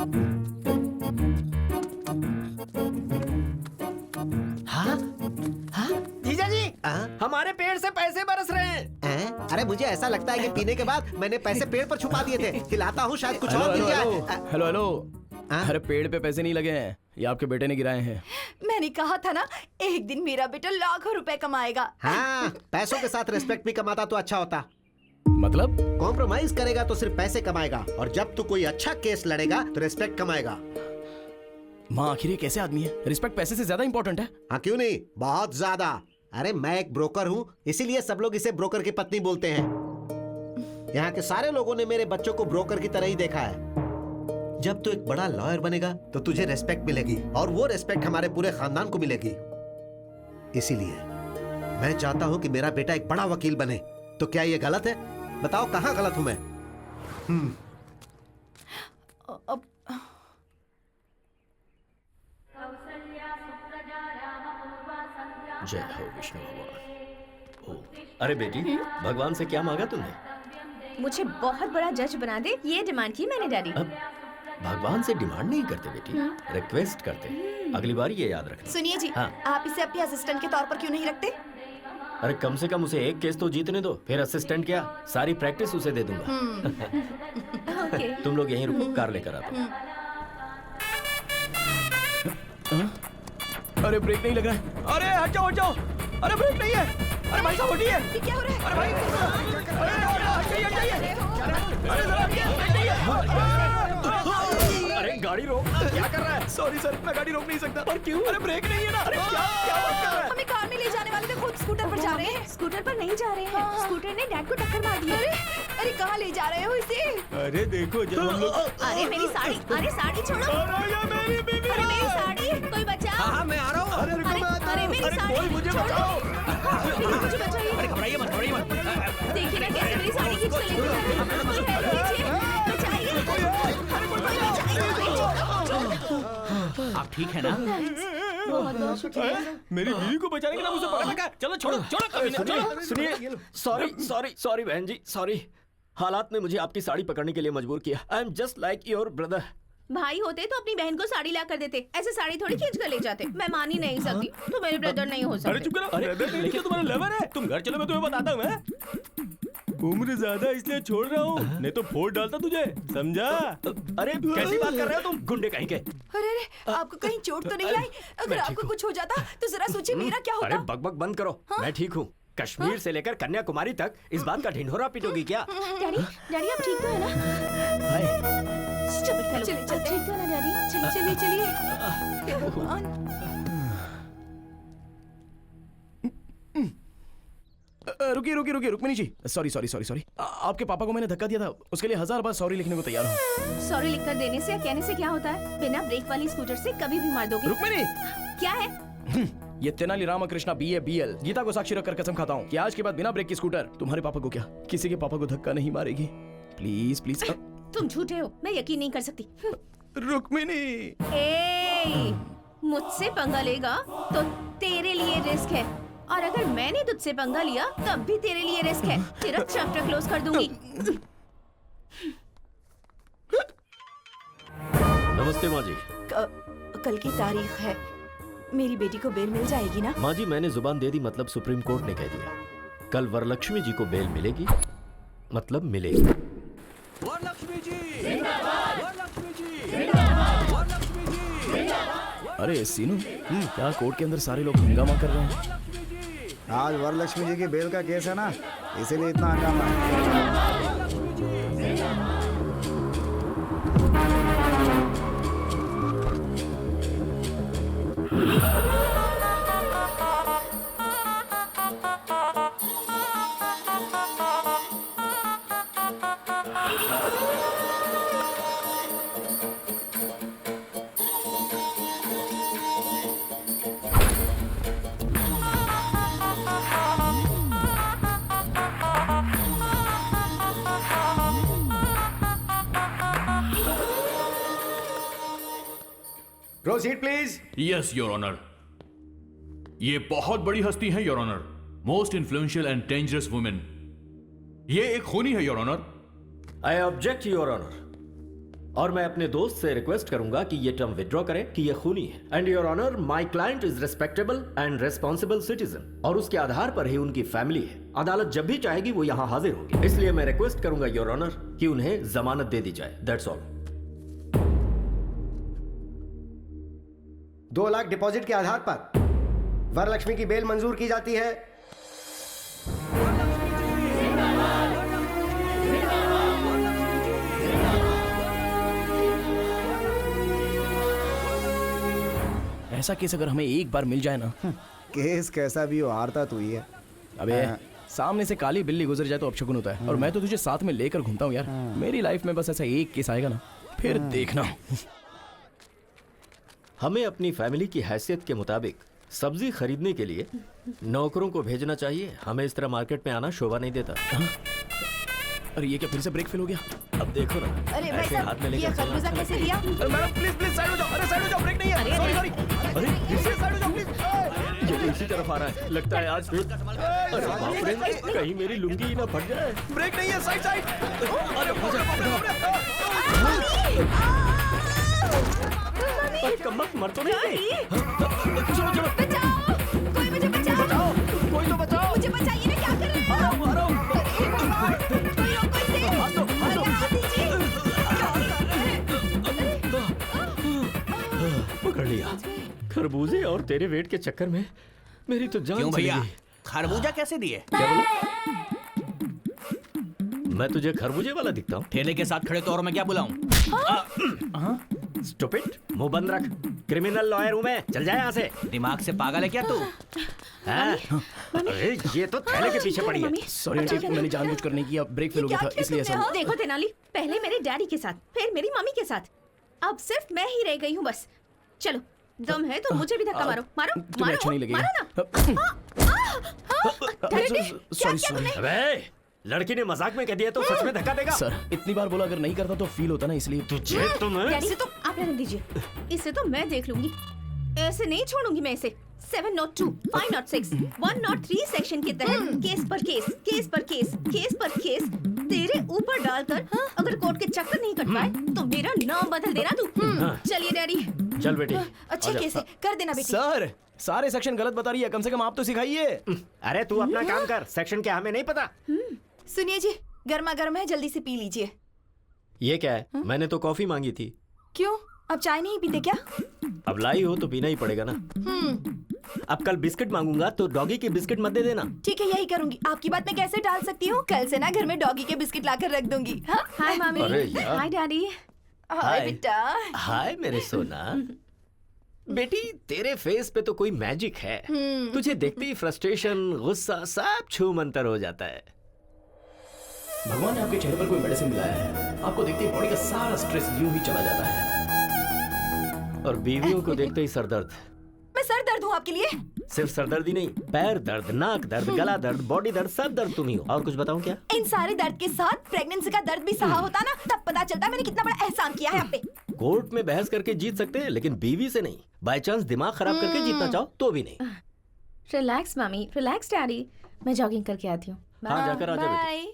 हाँ हाँ जीजा जी, हाँ? हमारे पेड़ से पैसे बरस रहे हैं। हैं? अरे मुझे ऐसा लगता है कि पीने के बाद मैंने पैसे पेड़ पर छुपा दिए थे। हिलाता हूँ शायद कुछ और मिल जाए। Hello hello. हाँ? अरे पेड़ पे पैसे नहीं लगे हैं, ये आपके बेटे ने गिराए हैं। मैंने कहा था ना, एक दिन मेरा बेटा लाखों रुपए कमाएगा। हाँ, पैसों के साथ रिस्पेक्ट भी कमाता तो अच्छा होता। मतलब? कॉम्प्रोमाइज करेगा तो सिर्फ पैसे कमाएगा, और जब तू कोई अच्छा केस लड़ेगा तो रिस्पेक्ट कमाएगा। माँ आखिर ये कैसे आदमी है? रिस्पेक्ट पैसे से ज्यादा इंपॉर्टेंट है। हाँ क्यों नहीं, बहुत ज्यादा। अरे मैं एक ब्रोकर हूँ, इसीलिए सब लोग इसे ब्रोकर की पत्नी बोलते हैं। यहाँ के सारे लोगों ने मेरे बच्चों को ब्रोकर की तरह ही देखा है। जब तू एक बड़ा लॉयर बनेगा तो तुझे रेस्पेक्ट मिलेगी, और वो रेस्पेक्ट हमारे पूरे खानदान को मिलेगी। इसीलिए मैं चाहता हूँ कि मेरा बेटा एक बड़ा वकील बने। तो क्या ये गलत है? बताओ कहाँ गलत हूँ मैं? जय हो विष्णु भगवान। अरे बेटी, भगवान से क्या मांगा तुमने? मुझे बहुत बड़ा जज बना दे, ये डिमांड की मैंने डैडी। अब भगवान से डिमांड नहीं करते बेटी, रिक्वेस्ट करते। अगली बार ये याद रखना। सुनिए जी, हाँ। आप इसे अपने असिस्टेंट के तौर पर क्यों नहीं रखते? अरे कम से कम उसे एक केस तो जीतने दो, फिर असिस्टेंट क्या, सारी प्रैक्टिस उसे दे दूंगा। ओके। तुम लोग यहीं रुको, कार लेकर आता हूँ। अरे ब्रेक नहीं लग रहा है। अरे हट जाओ हट जाओ। अरे ब्रेक नहीं है। अरे भाई साहब हटिए। ये क्या हो रहा है? अरे भाई हटिए हटिए। अरे जरा ब्रेक नहीं है। अरे गाड़ी रोक, क्या कर रहा है? सॉरी सर, मैं गाड़ी रोक नहीं सकता। और क्यों? अरे ब्रेक नहीं है ना। अरे क्या क्या बात कर रहा है? हमें कार में ले जाने वाले थे, खुद स्कूटर पर जा रहे हैं। स्कूटर पर नहीं जा रहे हैं, स्कूटर ने डैड को टक्कर मार दी। अरे कहाँ ले जा रहे हो इसे? अरे देखो जब हम लोग। अरे मेरी साड़ी, अरे साड़ी छोड़ो। अरे ये मेरी बीवी। अरे मेरी साड़ी, कोई बचाओ। हाँ मैं आ रहा हूँ। अरे रुको मैं आता अरे हूँ। मेरी अरे साड़ी कोई मुझे छोड़ो। बचाओ। मुझे बचाइए। अरे घबराइए मत, घबराइए मत। देखिए ना कैसे मेरी साड़ी खींच के लेके जा रहे हैं। कोई हेल्प कीजिए, बचाइए। कोई बचाइए। आप ठीक है ना? बहुत बहुत शुक्रिया। मेरी बीवी को बचाने के नाम उसे पकड़ रखा है। चलो छोड़ो छोड़ो कभी नहीं, चलो। सुनिए, सॉरी सॉरी सॉरी बहन जी, सॉरी। हालात ने मुझे आपकी साड़ी पकड़ने के लिए मजबूर किया। I am just like your brother. भाई होते तो अपनी बहन को साड़ी ला कर देते, ऐसे साड़ी थोड़ी खींच कर ले जाते। मैं मान ही नहीं सकती, तो मेरे ब्रदर नहीं हो अरे सकते। चुप करो। अरे लेकिन तुम्हारा लवर है। तुम घर चलो, मैं तुम्हें बताता हूँ। मैं उम्र ज्यादा इसलिए छोड़ रहा हूँ, नहीं तो फोड़ डालता तुझे, समझा? अरे कैसी बात कर रहे हो तुम, गुंडे कहीं के? अरे आपको कहीं चोट तो नहीं आई? अगर आपको कुछ हो जाता तो जरा सोचिए मेरा क्या अरे होता। बकबक बंद करो। मैं ठीक हूँ। कश्मीर से लेकर कन्याकुमारी तक इस बात का ढिंढोरा पीटोगी क्या? डैडी, डैडी आप ठीक तो है ना? Stupid fellow। चलिए, चलते हैं। ठीक तो है ना डैडी? चलिए चलिए। हे भगवान। रुकिए रुकिए रुकिए रुक्मिनी जी, सॉरी सॉरी सॉरी सॉरी। आपके पापा को मैंने धक्का दिया था, उसके लिए 1000 बार सॉरी लिखने को तैयार हूँ। सॉरी लिखकर देने से या कहने से क्या होता है? बिना ब्रेक वाली स्कूटर से कभी भी मार दोगे। रुक्मिनी, क्या है? ये तेनाली रामकृष्णा BA BL गीता को साक्षी रखकर कसम खाता हूँ कि आज के बाद बिना ब्रेक की स्कूटर तुम्हारे पापा को क्या, किसी के पापा को धक्का नहीं मारेगी। Please please. तुम झूठे हो, मैं यकीन नहीं कर सकती। रुक्मिनी। ए, मुझसे पंगा लेगा तो तेरे लिए रिस्क है, और अगर मैंने तुझसे पंगा लिया तब भी तेरे लिए रिस्क है। तेरा चैप्टर क्लोज कर दूंगी। नमस्ते माँ जी। कल की तारीख है, मेरी बेटी को बेल मिल जाएगी ना? माँ जी मैंने जुबान दे दी, मतलब सुप्रीम कोर्ट ने कह दिया कल वरलक्ष्मी जी को बेल मिलेगी, मतलब मिलेगी। वरलक्ष्मी जी जिंदाबाद, वरलक्ष्मी जी जिंदाबाद, वरलक्ष्मी जी जिंदाबाद। अरे सीनू, क्या कोर्ट के अंदर सारे लोग हंगामा कर रहे हैं? आज वरलक्ष्मी जी की बेल का केस है ना, इसीलिए इतना हंगामा है। Proceed please. Yes your honour. ये बहुत बड़ी हस्ती है your honour, most influential and dangerous women. ये एक खूनी है your honour. I object your honour. और मैं अपने दोस्त से रिक्वेस्ट करूंगा कि ये टर्म विड्रॉ करें कि ये खूनी है। And your honour, my client is respectable and responsible citizen और उसके आधार पर ही उनकी फैमिली है। अदालत जब भी चाहेगी वो यहाँ हाजिर होगी, इसलिए मैं रिक्वेस्ट करूंगा योर ऑनर कि उन्हें जमानत दे दी जाए। That's all. 2 लाख डिपॉजिट के आधार पर वरलक्ष्मी की बेल मंजूर की जाती है। ऐसा केस अगर हमें एक बार मिल जाए ना। केस कैसा भी हो, हारता तू ही है। अबे सामने से काली बिल्ली गुजर जाए तो अपशगुन होता है, और मैं तो तुझे साथ में लेकर घूमता हूँ यार। मेरी लाइफ में बस ऐसा एक केस आएगा ना, फिर देखना। हमें अपनी फैमिली की हैसियत के मुताबिक सब्जी खरीदने के लिए नौकरों को भेजना चाहिए। हमें इस तरह मार्केट में आना शोभा नहीं देता। अरे ये क्या फिर से ब्रेक फेल हो गया? अब देखो ना, अरे भाई ऐसे हाथ में साहब, ये लेकर चलना खरबूजा अच्छा कैसे लगता है। लिया? अरे मैडम प्लीज प्लीज साइड हो जाओ। अरे साइड हो जाओ, ब्रेक नहीं है। Sorry sorry. अरे फिर से साइड हो जाओ प्लीज। ये तो इसी तरफ आ रहा है, लगता है आज फिर। अरे बाप रे, कहीं मेरी लुंगी ही ना फट जाए। ब्रेक नहीं है, साइड साइड। अरे कमबख्त मर तो नहीं गई। बचाओ, कोई मुझे बचाओ। कोई तो बचाओ। मुझे बचाइए ना, क्या कर रहे हैं? आ रहा हूँ। अरे भगवान, कोई रोको इसे। अरे हाथ दीजिए। क्या कर रहे हैं? पकड़ लिया। खरबूजे और तेरे वेट के चक्कर में मेरी तो जान क्यों चली भैया, गई। खरबूजा कैसे दिए? क्या बोला? मैं तुझे खरबूजे वाला दिखता हूँ? ठेले के साथ खड़े तो और मैं क्या बुलाऊं? स्टूपिड, मुंह बंद रख। क्रिमिनल लॉयर हूँ मैं, चल जाए यहाँ से। दिमाग से पागल है क्या तू? हाँ? अरे ये तो थैले के पीछे पड़ी है। सॉरी आंटी, मैंने जानबूझकर नहीं किया, ब्रेक फेल हो गया था इसलिए ऐसा हुआ। देखो तेनाली, पहले मेरे डैडी के साथ, फिर मेरी मम्मी के साथ, अब सिर्फ मैं ही रह गई हूँ बस। चलो, दम है तो मुझे भी धक्का मारो। मारो तुम्हें अच्छा नहीं लगेगा। मारो ना। डैडी, क्या किया तुमने? अबे लड़की ने मजाक में कह दिया तो सच में धक्का देगा। सर इतनी बार बोला, अगर नहीं करता तो फील होता ना, इसलिए। तुझे तो मैं डैडी, इसे तो आप रहने दीजिए। इसे तो मैं देख लूंगी, ऐसे नहीं छोड़ूंगी मैं इसे। 702, 506, 103 सेक्शन के तहत केस पर केस, केस पर केस, केस पर केस तेरे ऊपर डालकर अगर कोर्ट के चक्कर नहीं कट पाए तो मेरा नाम बदल देना तू। चलिए डैडी। चल बेटी। अच्छे केस है, कर देना बेटी। सर सारे सेक्शन गलत बता रही है, कम से कम आप तो सिखाइए। अरे तू अपना काम कर, सेक्शन क्या हमें नहीं पता। सुनिए जी, गर्मा गर्म है, जल्दी से पी लीजिए। ये क्या है? मैंने तो कॉफी मांगी थी। क्यों, अब चाय नहीं पीते क्या? अब लाई हो तो पीना ही पड़ेगा ना। अब कल बिस्किट मांगूंगा तो डॉगी की बिस्किट मत दे देना। ठीक है, यही करूंगी। आपकी बात मैं कैसे टाल सकती हूँ? कल से ना घर में डॉगी के बिस्किट लाकर रख दूंगी। हाँ? हाय मामी। अरे यार। Hi daddy. Hi hi. बेटा। हाय मेरे सोना। बेटी तेरे फेस पे तो कोई मैजिक है। तुझे देखते ही फ्रस्ट्रेशन, गुस्सा सब छू मंतर हो जाता है। भगवान ने आपके चेहरे पर कोई मेडिसिन मिलाया है, आपको देखते ही बॉडी का सारा स्ट्रेस यूं ही चला जाता है। और बीवियों को देखते ही सर दर्द। मैं सर दर्द हूँ आपके लिए? सिर्फ सरदर्दी नहीं, पैर दर्द, नाक दर्द, गला दर्द, बॉडी दर्द, सब दर्द तुम ही हो। और कुछ बताऊं क्या? इन सारे दर्द के साथ प्रेगनेंसी का दर्द भी सहा होता ना, तब पता चलता मैंने कितना बड़ा एहसान किया है आप पे। कोर्ट में बहस करके जीत सकते हैं, लेकिन बीवी से नहीं। बाय चांस दिमाग खराब करके जीतना चाहो तो भी नहीं। रिलैक्स मामी, रिलैक्स डैडी। मैं जॉगिंग करके आती हूँ। हाँ जाकर आ जा बेटी। बाय।